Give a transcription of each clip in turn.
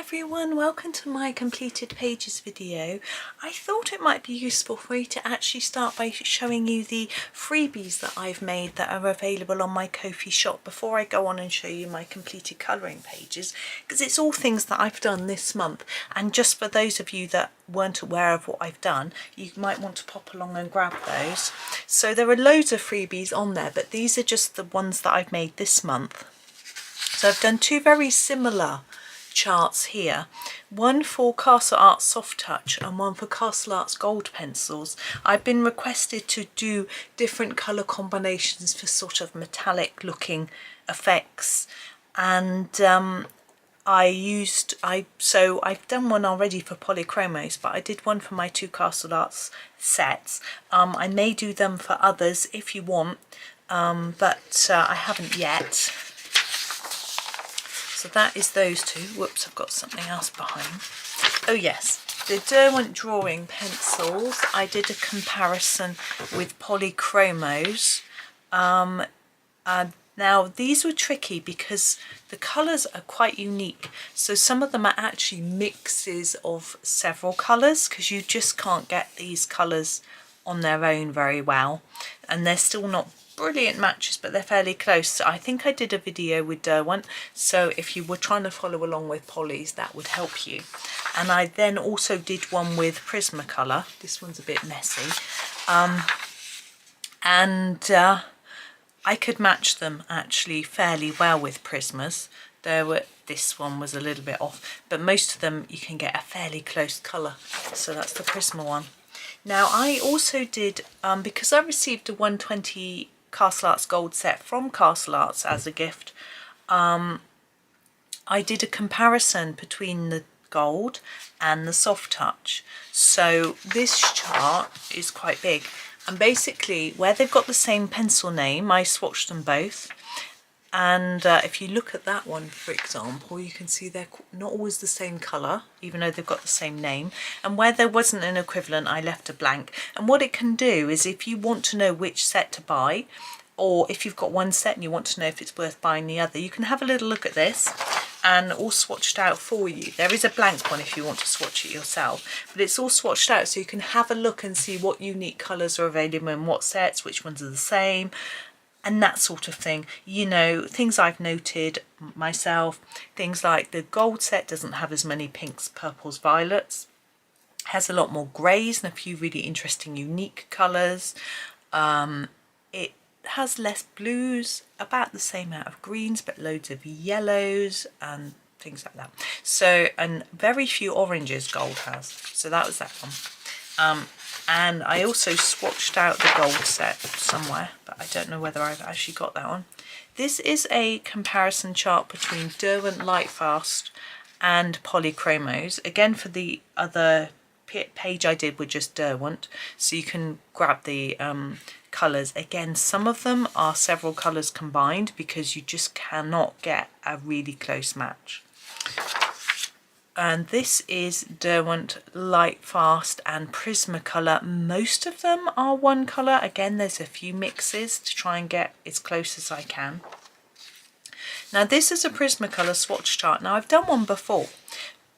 everyone, welcome to my completed pages video. I thought it might be useful for you to actually start by showing you the freebies that I've made that are available on my Ko-fi shop before I go on and show you my completed colouring pages, because it's all things that I've done this month, and just for those of you that weren't aware of what I've done, you might want to pop along and grab those. So there are loads of freebies on there, but these are just the ones that I've made this month. So I've done two very similar charts here, one for Castle Arts Soft Touch and one for Castle Arts Gold Pencils. I've been requested to do different colour combinations for sort of metallic looking effects, and so I've done one already for Polychromos, but I did one for my two Castle Arts sets. I may do them for others if you want, but I haven't yet. So that is those two. Whoops, I've got something else behind. Oh yes, the Derwent drawing pencils. I did a comparison with Polychromos. Now these were tricky because the colours are quite unique. So some of them are actually mixes of several colours, because you just can't get these colours on their own very well. And they're still not brilliant matches, but they're fairly close. So I think I did a video with Derwent, so if you were trying to follow along with Polly's, that would help you. And I then also did one with Prismacolor. This one's a bit messy, I could match them actually fairly well with Prismas. This one was a little bit off, but most of them you can get a fairly close colour. So that's the Prisma one. Now I also did, because I received a 120 Castle Arts Gold set from Castle Arts as a gift, I did a comparison between the gold and the soft touch. So this chart is quite big, and basically where they've got the same pencil name, I swatched them both. And if you look at that one, for example, you can see they're not always the same colour, even though they've got the same name. And where there wasn't an equivalent, I left a blank. And what it can do is, if you want to know which set to buy, or if you've got one set and you want to know if it's worth buying the other, you can have a little look at this and all swatched out for you. There is a blank one if you want to swatch it yourself, but it's all swatched out so you can have a look and see what unique colours are available in what sets, which ones are the same, and that sort of thing. You know, things I've noted myself, things like the gold set doesn't have as many pinks, purples, violets, has a lot more greys and a few really interesting unique colours. It has less blues, about the same amount of greens, but loads of yellows and things like that. So, and very few oranges gold has. So that was that one. And I also swatched out the gold set somewhere, but I don't know whether I've actually got that one. This is a comparison chart between Derwent Lightfast and Polychromos. Again, for the other page I did with just Derwent, so you can grab the colours. Again, some of them are several colours combined because you just cannot get a really close match. And this is Derwent Lightfast and Prismacolor. Most of them are one colour. Again, there's a few mixes to try and get as close as I can. Now this is a Prismacolor swatch chart. Now I've done one before,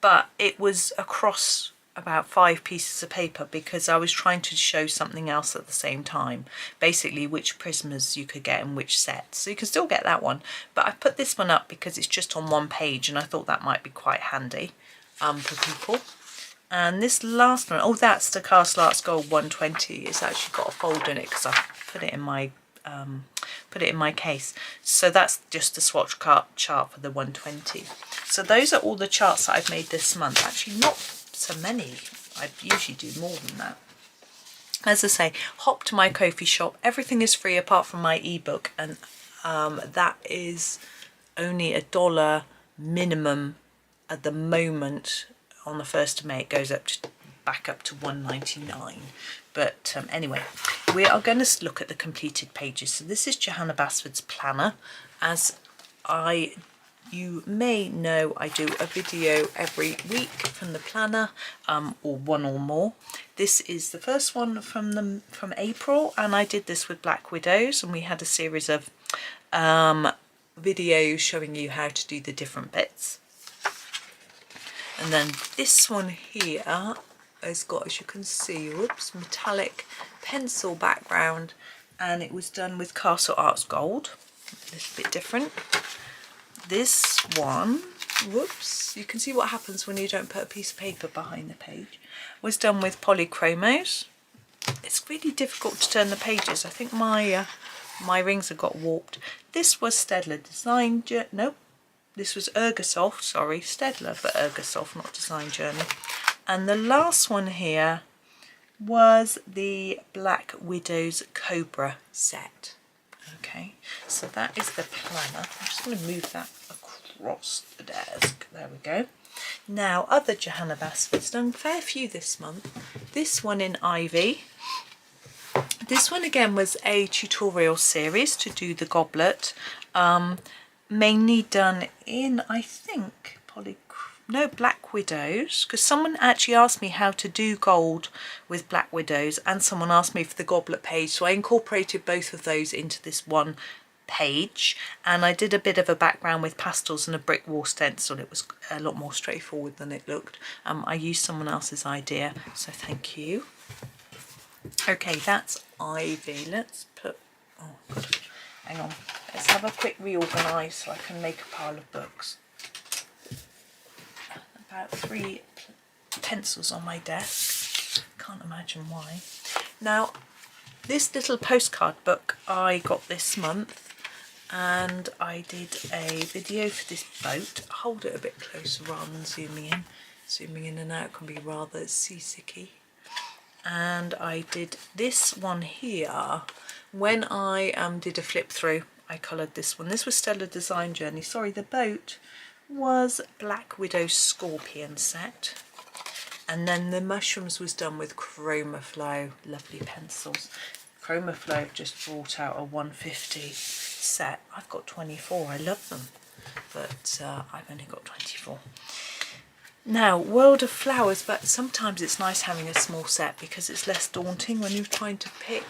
but it was across about 5 pieces of paper because I was trying to show something else at the same time, basically which Prismas you could get in which sets. So you can still get that one, but I put this one up because it's just on one page and I thought that might be quite handy for people. And this last one, oh, that's the Castle Arts Gold 120. It's actually got a folder in it because I put it in my case. So that's just the swatch chart for the 120. So those are all the charts that I've made this month. Actually not so many. I usually do more than that. As I say, hop to my Ko-fi shop. Everything is free apart from my ebook, and that is only $1 minimum at the moment. On the 1st of May it goes up to, back up to $1.99. But anyway, we are going to look at the completed pages. So this is Johanna Basford's planner. As you may know, I do a video every week from the planner, or one or more. This is the first one from April, and I did this with Black Widows, and we had a series of videos showing you how to do the different bits. And then this one here has got, as you can see, whoops, metallic pencil background, and it was done with Castle Arts Gold, a little bit different. This one, whoops, you can see what happens when you don't put a piece of paper behind the page, was done with Polychromos. It's really difficult to turn the pages. I think my rings have got warped. This was Staedtler Design Journey. Nope, this was Ergosoft. Sorry, Staedtler, but Ergosoft, not Design Journey. And the last one here was the Black Widow's Cobra set. Okay, so that is the planner. I'm just going to move that across the desk. There we go. Now, other Johanna Basford's done a fair few this month. This one in Ivy. This one again was a tutorial series to do the goblet, mainly done in, I think, Black Widows, because someone actually asked me how to do gold with Black Widows, and someone asked me for the goblet page, so I incorporated both of those into this one page, and I did a bit of a background with pastels and a brick wall stencil. It was a lot more straightforward than it looked. I used someone else's idea, so thank you. Okay, that's Ivy. Let's put, oh god, hang on, let's have a quick reorganise so I can make a pile of books. About 3 pencils on my desk, can't imagine why. Now, this little postcard book I got this month, and I did a video for this boat. Hold it a bit closer rather than zooming in. Zooming in and out can be rather seasicky. And I did this one here when I did a flip through. I coloured this one. This was Staedtler Design Journey. Sorry, the boat was Black Widow Scorpion set. And then the mushrooms was done with Chromaflow. Lovely pencils. Chromaflow have just brought out a 150 set. I've got 24. I love them, but I've only got 24. Now, World of Flowers, but sometimes it's nice having a small set because it's less daunting when you're trying to pick.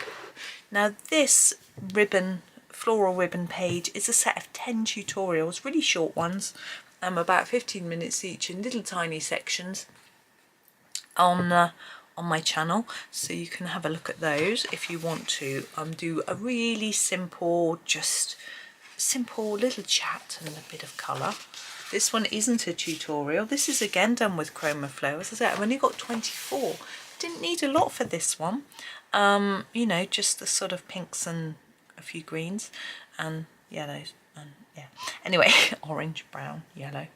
Now, this ribbon, floral ribbon page, is a set of 10 tutorials, really short ones, about 15 minutes each in little tiny sections on my channel, so you can have a look at those if you want to do a really simple, just simple little chat and a bit of colour. This one isn't a tutorial. This is again done with Chromaflow. As I said, I've only got 24. Didn't need a lot for this one. You know, just the sort of pinks and a few greens and yellows and yeah. Anyway, orange, brown, yellow,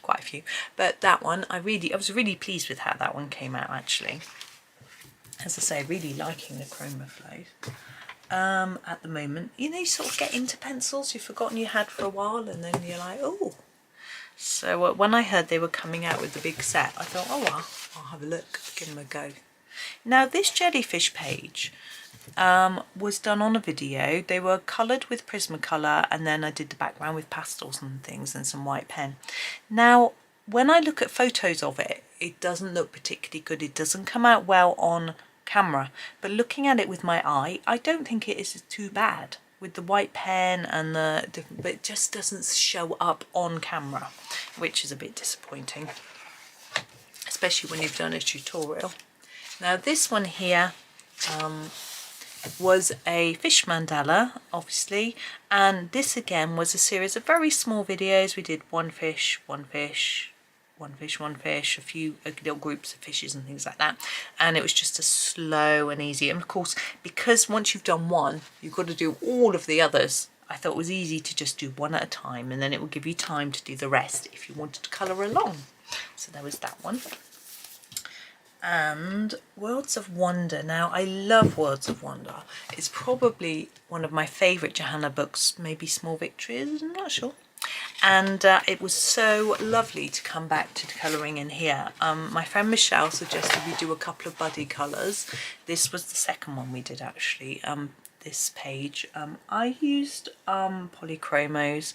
quite a few. But that one, I was really pleased with how that one came out actually. As I say, really liking the Chromaflows. At the moment, you know, you sort of get into pencils you've forgotten you had for a while, and then you're like, oh. So when I heard they were coming out with the big set, I thought, oh well, I'll have a look, give them a go. Now this jellyfish page was done on a video. They were coloured with Prismacolor, and then I did the background with pastels and things and some white pen. Now when I look at photos of it, it doesn't look particularly good. It doesn't come out well on camera, but looking at it with my eye, I don't think it is too bad. With the white pen and the different, but it just doesn't show up on camera, which is a bit disappointing, especially when you've done a tutorial. Now this one here was a fish mandala, obviously, and this again was a series of very small videos. We did one fish, one fish, one fish, one fish, a few little groups of fishes and things like that, and it was just a slow and easy. And of course, because once you've done one, you've got to do all of the others. I thought it was easy to just do one at a time, and then it will give you time to do the rest if you wanted to colour along. So there was that one. And Worlds of Wonder. Now I love Worlds of Wonder. It's probably one of my favourite Johanna books, maybe Small Victories, I'm not sure. And it was so lovely to come back to colouring in here. My friend Michelle suggested we do a couple of buddy colours. This was the second one we did actually, this page. I used Polychromos,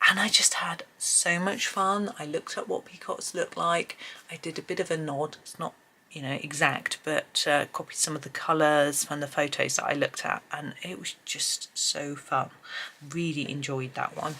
and I just had so much fun. I looked at what peacocks look like. I did a bit of a nod. It's not, you know, exact, but copied some of the colours from the photos that I looked at, and it was just so fun. Really enjoyed that one.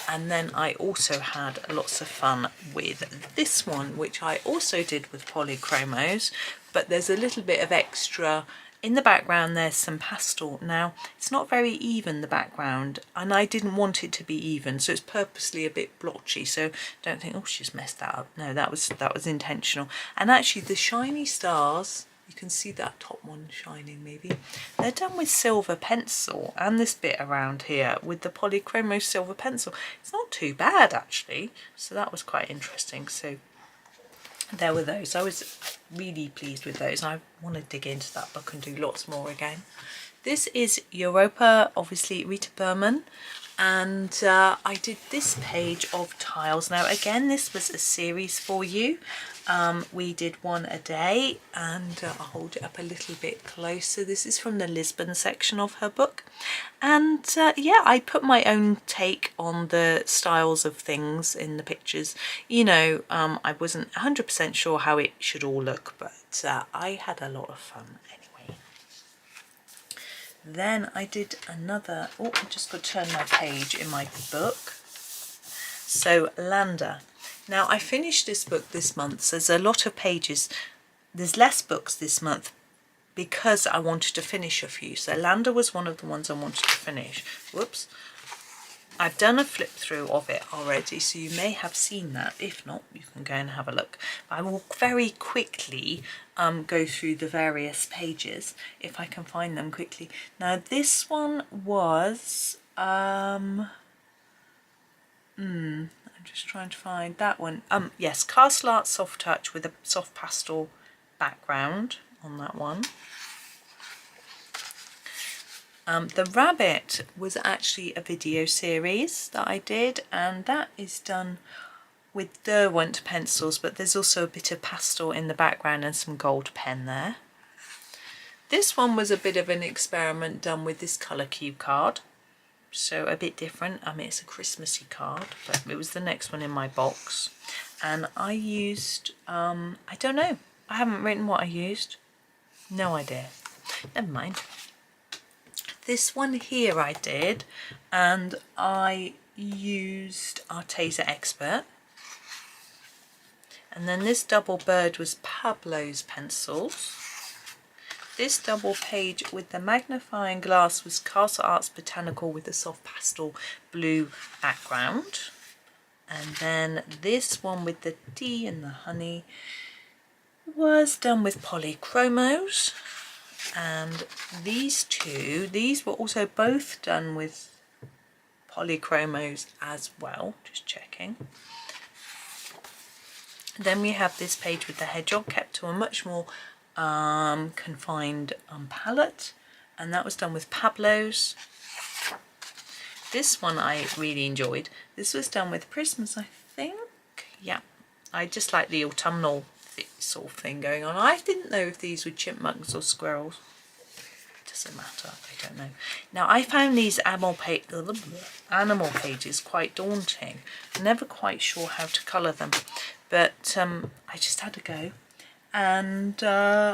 And then I also had lots of fun with this one, which I also did with polychromos, but there's a little bit of extra in the background. There's some pastel. Now it's not very even, the background, and I didn't want it to be even, so it's purposely a bit blotchy, so don't think, oh, she's messed that up. No, that was intentional. And actually the shiny stars, you can see that top one shining maybe, they're done with silver pencil, and this bit around here with the polychromo silver pencil. It's not too bad actually, so that was quite interesting. So there were those. I was really pleased with those. I want to dig into that book and do lots more again. This is Europa, obviously Rita Berman, and I did this page of tiles. Now again, this was a series for you. We did one a day, and I'll hold it up a little bit closer. This is from the Lisbon section of her book, and yeah, I put my own take on the styles of things in the pictures. You know, I wasn't 100% sure how it should all look, but I had a lot of fun anyway. Then I did another, oh, I'm just going to turn my page in my book. So Landa. Now I finished this book this month, so there's a lot of pages. There's less books this month because I wanted to finish a few. So Landa was one of the ones I wanted to finish. Whoops. I've done a flip through of it already, so you may have seen that. If not, you can go and have a look. But I will very quickly go through the various pages if I can find them quickly. Now this one was I'm just trying to find that one. Yes, Castle Art Soft Touch with a soft pastel background on that one. The rabbit was actually a video series that I did, and that is done with Derwent pencils, but there's also a bit of pastel in the background and some gold pen there. This one was a bit of an experiment done with this colour cube card, so a bit different. I mean, it's a Christmassy card, but it was the next one in my box, and I used I don't know, I haven't written what I used, no idea, never mind. This one here I did, and I used Arteza Expert, and then this double bird was Pablo's pencils. This double page with the magnifying glass was Castle Arts Botanical with a soft pastel blue background. And then this one with the tea and the honey was done with polychromos. And these two, these were also both done with polychromos as well, just checking. Then we have this page with the hedgehog, kept to a much more confined palette, and that was done with Pablo's. This one I really enjoyed. This was done with Prismas, I think. Yeah, I just like the autumnal sort of thing going on. I didn't know if these were chipmunks or squirrels. Doesn't matter, I don't know. Now I found these animal pages quite daunting. Never quite sure how to colour them, but I just had to go. And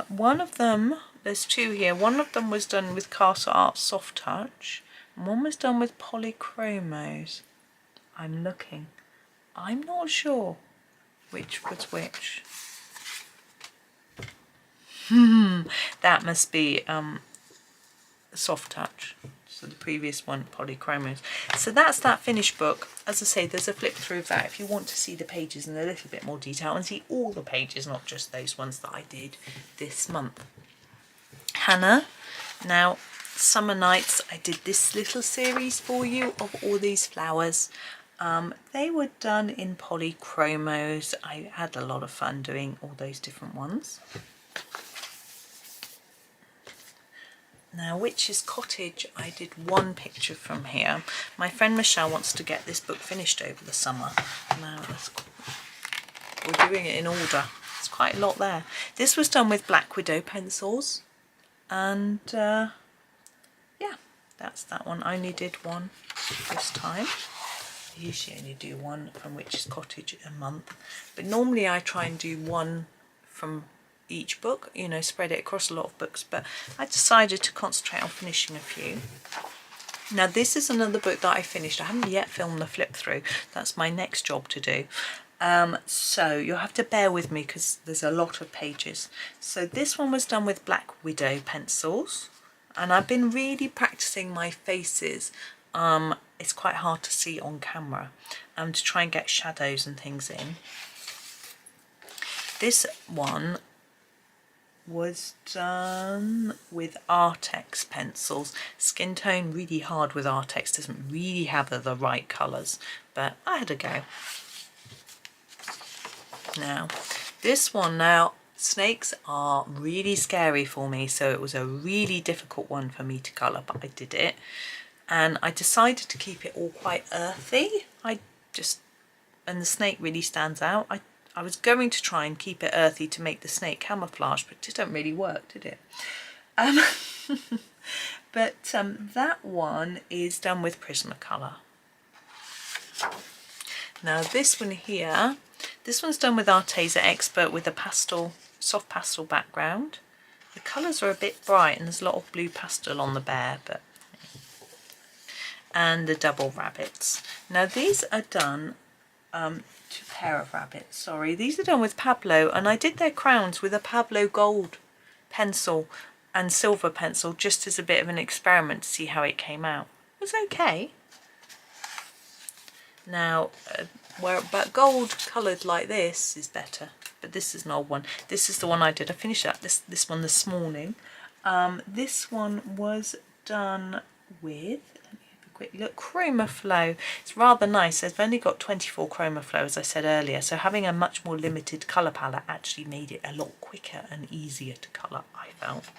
one of them, there's two here, one of them was done with Castle Arts Soft Touch, and one was done with polychromos. I'm looking, I'm not sure which was which. That must be Soft Touch, so the previous one polychromos. So that's that finished book. As I say, there's a flip through of that if you want to see the pages in a little bit more detail and see all the pages, not just those ones that I did this month. Hannah. Now Summer Nights, I did this little series for you of all these flowers. They were done in polychromos. I had a lot of fun doing all those different ones. Now, Witch's Cottage, I did one picture from here. My friend Michelle wants to get this book finished over the summer. Now, we're doing it in order. It's quite a lot there. This was done with Black Widow pencils. And, yeah, that's that one. I only did one this time. I usually only do one from Witch's Cottage a month. But normally I try and do one from each book, you know, spread it across a lot of books, but I decided to concentrate on finishing a few. Now this is another book that I finished. I haven't yet filmed the flip through. That's my next job to do. So you'll have to bear with me because there's a lot of pages. So this one was done with Black Widow pencils, and I've been really practicing my faces. It's quite hard to see on camera, to try and get shadows and things in. This one was done with Artex pencils. Skin tone really hard with Artex, doesn't really have the right colours, but I had a go. Now this one, now snakes are really scary for me, so it was a really difficult one for me to colour, but I did it, and I decided to keep it all quite earthy. And the snake really stands out. I was going to try and keep it earthy to make the snake camouflage, but it didn't really work, did it? But that one is done with Prismacolor. Now this one here, this one's done with Arteza Expert with a pastel, soft pastel background. The colours are a bit bright and there's a lot of blue pastel on the bear, but and the double rabbits. Now these are done, two pair of rabbits, sorry. These are done with Pablo, and I did their crowns with a Pablo gold pencil and silver pencil just as a bit of an experiment to see how it came out. It was okay. Now, but gold coloured like this is better, but this is an old one. This is the one I did. I finished that this one this morning. This one was done with, let me have a quick look, Chroma Flow. It's rather nice. I've only got 24 Chroma Flow, as I said earlier, so having a much more limited colour palette actually made it a lot quicker and easier to colour, I felt.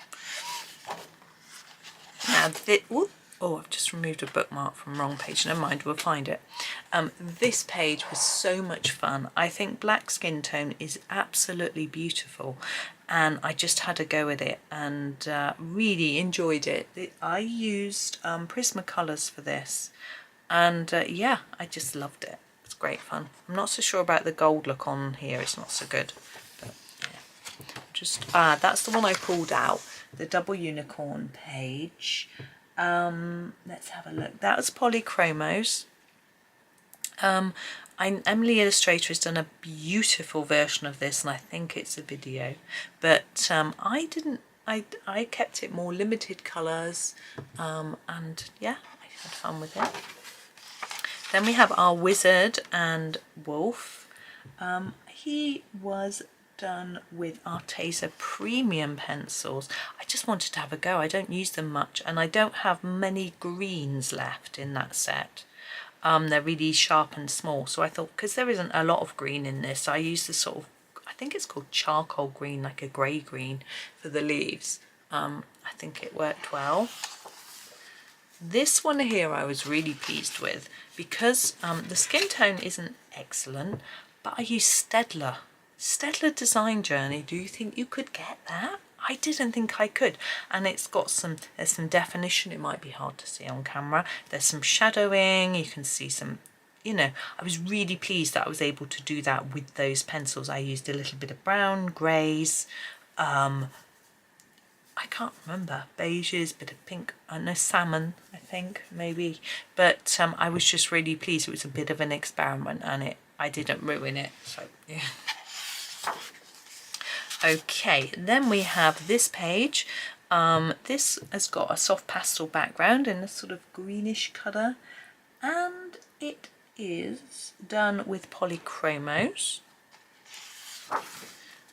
Now, oh, I've just removed a bookmark from the wrong page. Never mind, we'll find it. This page was so much fun. I think black skin tone is absolutely beautiful, and I just had a go at it and really enjoyed it. I used Prismacolors for this, and yeah, I just loved it. It's great fun. I'm not so sure about the gold look on here. It's not so good, but yeah. Just that's the one I pulled out, the double unicorn page. Let's have a look. That was Polychromos. Emily Illustrator has done a beautiful version of this, and I think it's a video, but I kept it more limited colours, and yeah, I had fun with it. Then we have our Wizard and Wolf. He was done with Arteza Premium pencils. I just wanted to have a go. I don't use them much, and I don't have many greens left in that set. They're really sharp and small, so I thought, because there isn't a lot of green in this, I used the sort of, I think it's called charcoal green, like a grey green for the leaves. I think it worked well. This one here I was really pleased with, because the skin tone isn't excellent, but I used Staedtler Design Journey. Do you think you could get that? I didn't think I could, and it's got there's some definition. It might be hard to see on camera. There's some shadowing, you can see some, you know, I was really pleased that I was able to do that with those pencils. I used a little bit of brown, greys, I can't remember, beiges, bit of pink, no, salmon, I think, maybe, but I was just really pleased. It was a bit of an experiment, and I didn't ruin it, so yeah. Okay, then we have this page. This has got a soft pastel background in a sort of greenish colour, and it is done with Polychromos.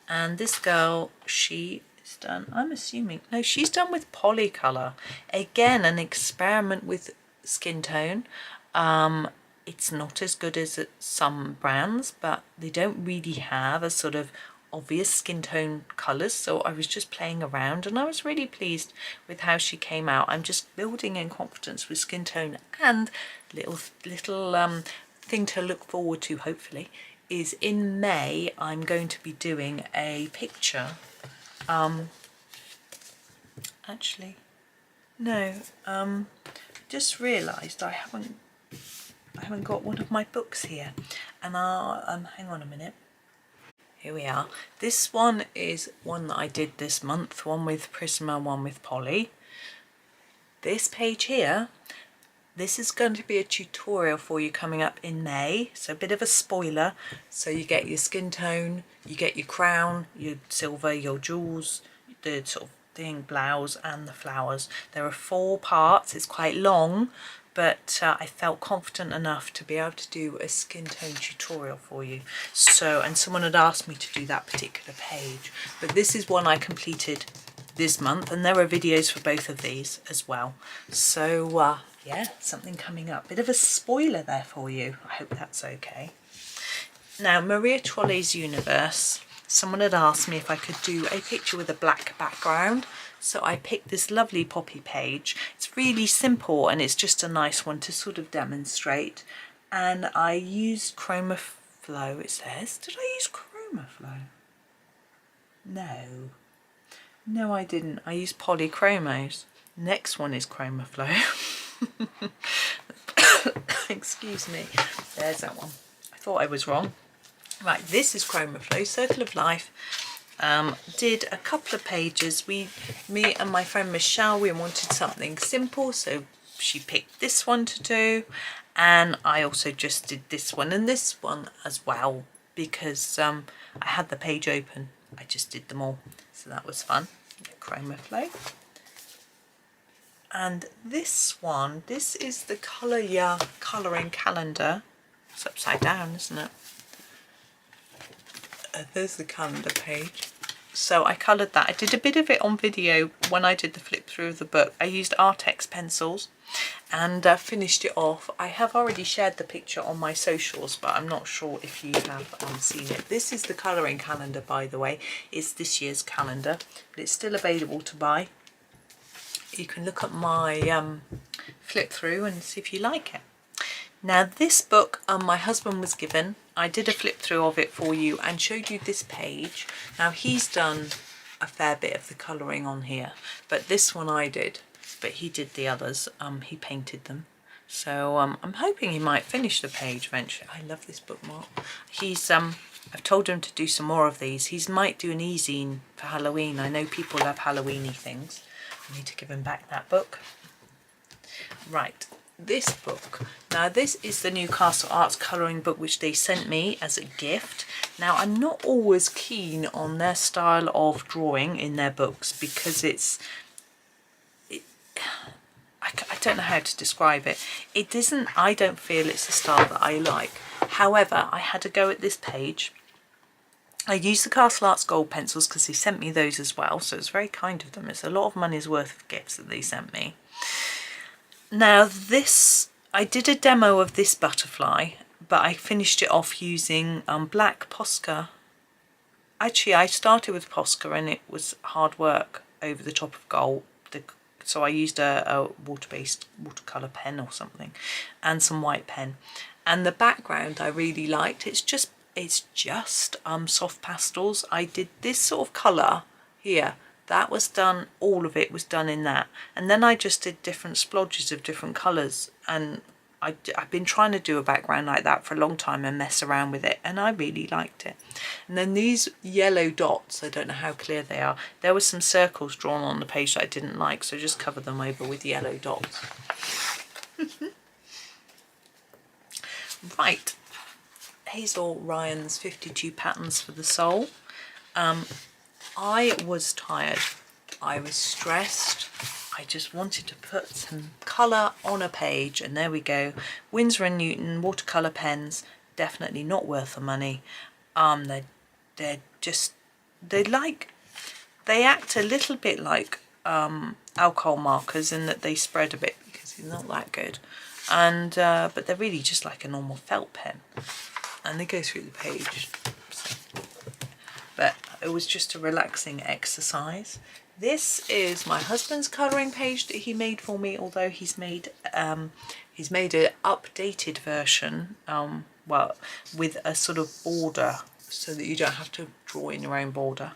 And this girl, she is done, I'm assuming, no, she's done with Polycolor. Again, an experiment with skin tone. It's not as good as some brands, but they don't really have a sort of obvious skin tone colours, so I was just playing around, and I was really pleased with how she came out. I'm just building in confidence with skin tone, and little thing to look forward to, hopefully, is in May I'm going to be doing a picture. Actually, no, just realised I haven't got one of my books here, and hang on a minute. Here we are. This one is one that I did this month, one with Prisma, one with Polly. This page here, this is going to be a tutorial for you coming up in May, so a bit of a spoiler. So you get your skin tone, you get your crown, your silver, your jewels, the sort of thing, blouse and the flowers. There are 4 parts, it's quite long, but I felt confident enough to be able to do a skin tone tutorial for you. So, and someone had asked me to do that particular page, but this is one I completed this month, and there are videos for both of these as well. So yeah, something coming up. Bit of a spoiler there for you. I hope that's okay. Now, Maria Trolle's Universe. Someone had asked me if I could do a picture with a black background. So I picked this lovely poppy page. It's really simple and it's just a nice one to sort of demonstrate. And I used Chroma Flow, it says. Did I use Chroma Flow? No. No, I didn't. I used Polychromos. Next one is Chroma Flow. Excuse me. There's that one. I thought I was wrong. Right, this is Chroma Flow, Circle of Life. Did a couple of pages. Me and my friend Michelle, we wanted something simple, so she picked this one to do, and I also just did this one and this one as well because I had the page open. I just did them all, so that was fun. Chroma Flow. And this one, this is the colouring calendar. It's upside down, isn't it? There's the calendar page. So I coloured that. I did a bit of it on video when I did the flip through of the book. I used Artex pencils and finished it off. I have already shared the picture on my socials, but I'm not sure if you have seen it. This is the colouring calendar, by the way. It's this year's calendar, but it's still available to buy. You can look at my flip through and see if you like it. Now this book my husband was given. I did a flip through of it for you and showed you this page. Now he's done a fair bit of the colouring on here, but this one I did, but he did the others. He painted them. So I'm hoping he might finish the page eventually. I love this bookmark. He's I've told him to do some more of these. He might do an e-zine for Halloween. I know people love Halloweeny things. I need to give him back that book. Right. This book, now this is the Newcastle Arts colouring book which they sent me as a gift. Now I'm not always keen on their style of drawing in their books because I don't know how to describe it. It isn't, I don't feel it's the style that I like. However, I had a go at this page. I used the Castle Arts gold pencils because they sent me those as well, so it's very kind of them. It's a lot of money's worth of gifts that they sent me. Now this, I did a demo of this butterfly, but I finished it off using black Posca. Actually, I started with Posca and it was hard work over the top of gold. So I used a water-based watercolour pen or something and some white pen. And the background I really liked. It's just soft pastels. I did this sort of colour here. That was done, all of it was done in that. And then I just did different splodges of different colours. And I've been trying to do a background like that for a long time and mess around with it. And I really liked it. And then these yellow dots, I don't know how clear they are. There were some circles drawn on the page that I didn't like, so just cover them over with yellow dots. Right. Hazel Ryan's 52 Patterns for the Soul. I was tired, I was stressed, I just wanted to put some colour on a page, and there we go. Winsor & Newton watercolour pens, definitely not worth the money. They act a little bit like alcohol markers in that they spread a bit because it's not that good, and but they're really just like a normal felt pen, and they go through the page. So. But it was just a relaxing exercise. This is my husband's colouring page that he made for me, although he's made an updated version, well, with a sort of border so that you don't have to draw in your own border.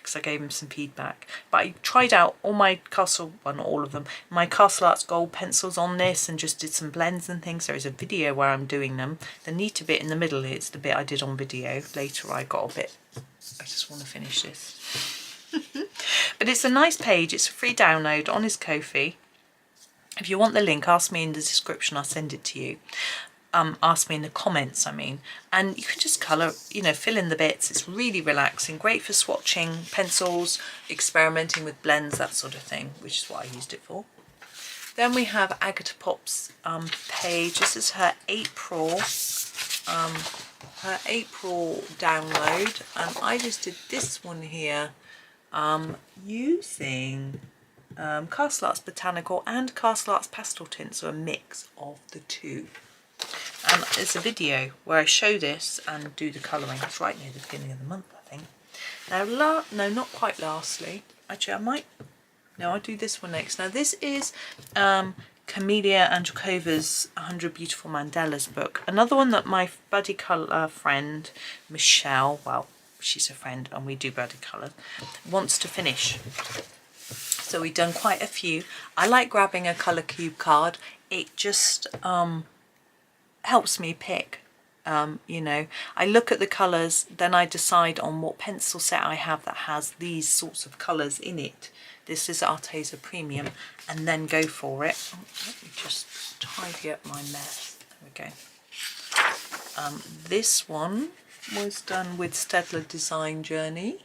because I gave him some feedback. But I tried out all my Castle, well not all of them, my Castle Arts Gold pencils on this and just did some blends and things. There is a video where I'm doing them. The neater bit in the middle is the bit I did on video. Later I got a bit, I just want to finish this. But it's a nice page, it's a free download on his Ko-fi. If you want the link, ask me in the description, I'll send it to you. Ask me in the comments, I mean. And you can just colour, you know, fill in the bits. It's really relaxing, great for swatching pencils, experimenting with blends, that sort of thing, which is what I used it for. Then we have Agatha Pop's page. This is her April download, and I just did this one here using Castle Arts Botanical and Castle Arts Pastel Tints, so a mix of the two. And there's a video where I show this and do the colouring. It's right near the beginning of the month, I think. Now, no, not quite lastly. Actually, I might... No, I'll do this one next. Now, this is Camelia Andrukova's 100 Beautiful Mandalas book. Another one that my buddy colour friend, Michelle, well, she's a friend and we do buddy colour, wants to finish. So we've done quite a few. I like grabbing a colour cube card. It just helps me pick. You know, I look at the colours, then I decide on what pencil set I have that has these sorts of colours in it. This is Arteza Premium, and then go for it. Oh, let me just tidy up my mess. There we go. This one was done with Staedtler Design Journey.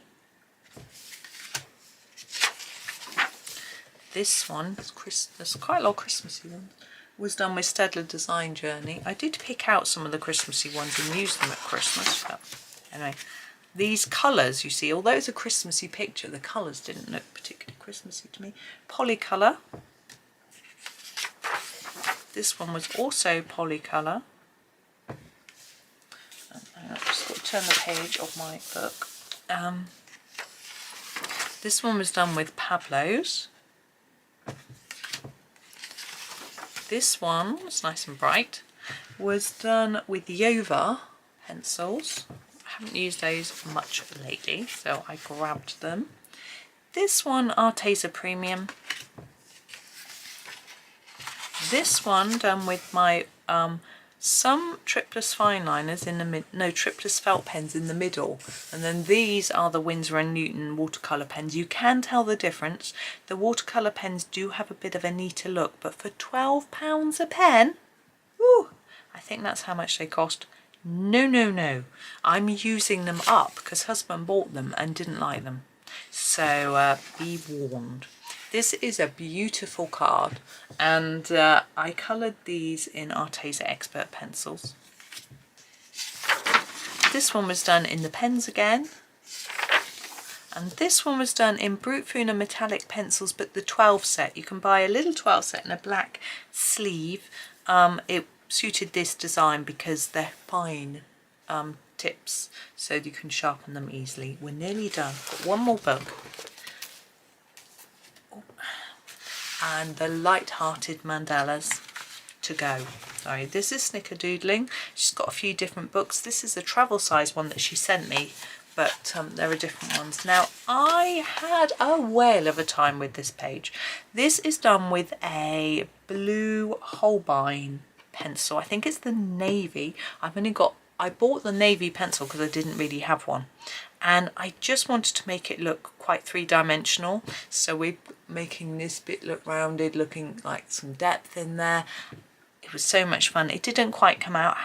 This one, there's quite a lot of Christmassy ones, was done with Staedtler Design Journey. I did pick out some of the Christmassy ones and use them at Christmas, but anyway. These colours, you see, although it's a Christmassy picture, the colours didn't look particularly Christmassy to me. Polycolour. This one was also Polycolour. I've just got to turn the page of my book. This one was done with Pablo's. This one was nice and bright. Was done with Yova pencils. I haven't used those much lately, so I grabbed them. This one, Arteza Premium. This one done with my some Triplus fine liners in the Triplus felt pens in the middle, and then these are the Winsor & Newton watercolour pens. You can tell the difference. The watercolour pens do have a bit of a neater look, but for £12 a pen, whew, I think that's how much they cost. No, I'm using them up because husband bought them and didn't like them, so be warned. This is a beautiful card, and I coloured these in Arteza Expert pencils. This one was done in the pens again, and this one was done in Brute Funa metallic pencils, but the 12 set. You can buy a little 12 set in a black sleeve. It suited this design because they're fine tips, so you can sharpen them easily. We're nearly done. Got one more book. And the Light-Hearted Mandalas to go. Sorry, this is Snickerdoodling. She's got a few different books. This is a travel size one that she sent me, but there are different ones. Now, I had a whale of a time with this page. This is done with a blue Holbein pencil. I think it's the navy. I bought the navy pencil because I didn't really have one, and I just wanted to make it look quite three-dimensional, so we're making this bit look rounded, looking like some depth in there. It was so much fun. It didn't quite come out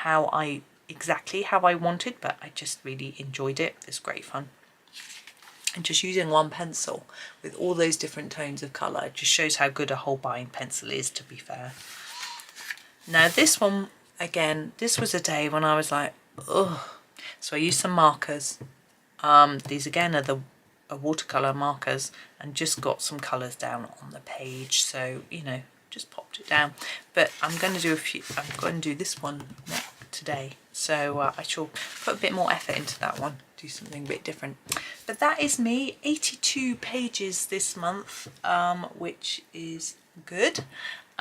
exactly how I wanted, but I just really enjoyed it. It's great fun. And just using one pencil with all those different tones of colour just shows how good a Holbein pencil is, to be fair. Now this one, again, this was a day when I was like, ugh. So I used some markers. These again are the watercolour markers, and just got some colours down on the page. So, you know, just popped it down. But I'm going to do I'm going to do this one today. So I shall put a bit more effort into that one, do something a bit different. But that is me, 82 pages this month, which is good.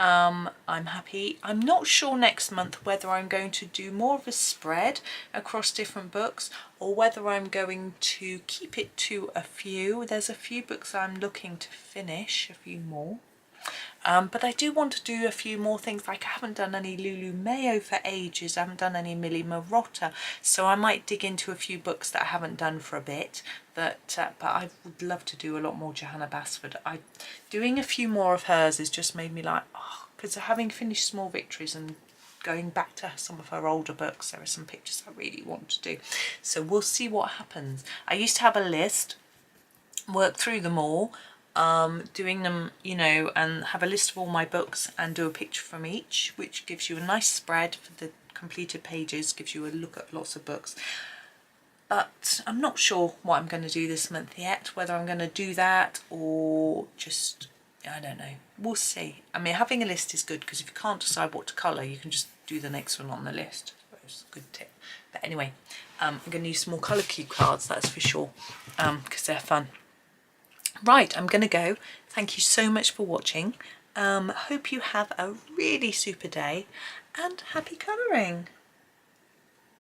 I'm happy. I'm not sure next month whether I'm going to do more of a spread across different books or whether I'm going to keep it to a few. There's a few books I'm looking to finish, a few more. But I do want to do a few more things. Like I haven't done any Lulu Mayo for ages, I haven't done any Millie Marotta, so I might dig into a few books that I haven't done for a bit. But I would love to do a lot more Johanna Basford. Doing a few more of hers has just made me like, oh, because having finished Small Victories and going back to some of her older books, there are some pictures I really want to do. So we'll see what happens. I used to have a list, work through them all, doing them, you know, and have a list of all my books and do a picture from each, which gives you a nice spread for the completed pages, gives you a look at lots of books. But I'm not sure what I'm going to do this month yet, whether I'm going to do that or just, I don't know, we'll see. I mean, having a list is good because if you can't decide what to colour, you can just do the next one on the list. It's a good tip. But anyway, I'm going to use some more colour cue cards, that's for sure, because they're fun. Right, I'm going to go. Thank you so much for watching. Hope you have a really super day and happy colouring.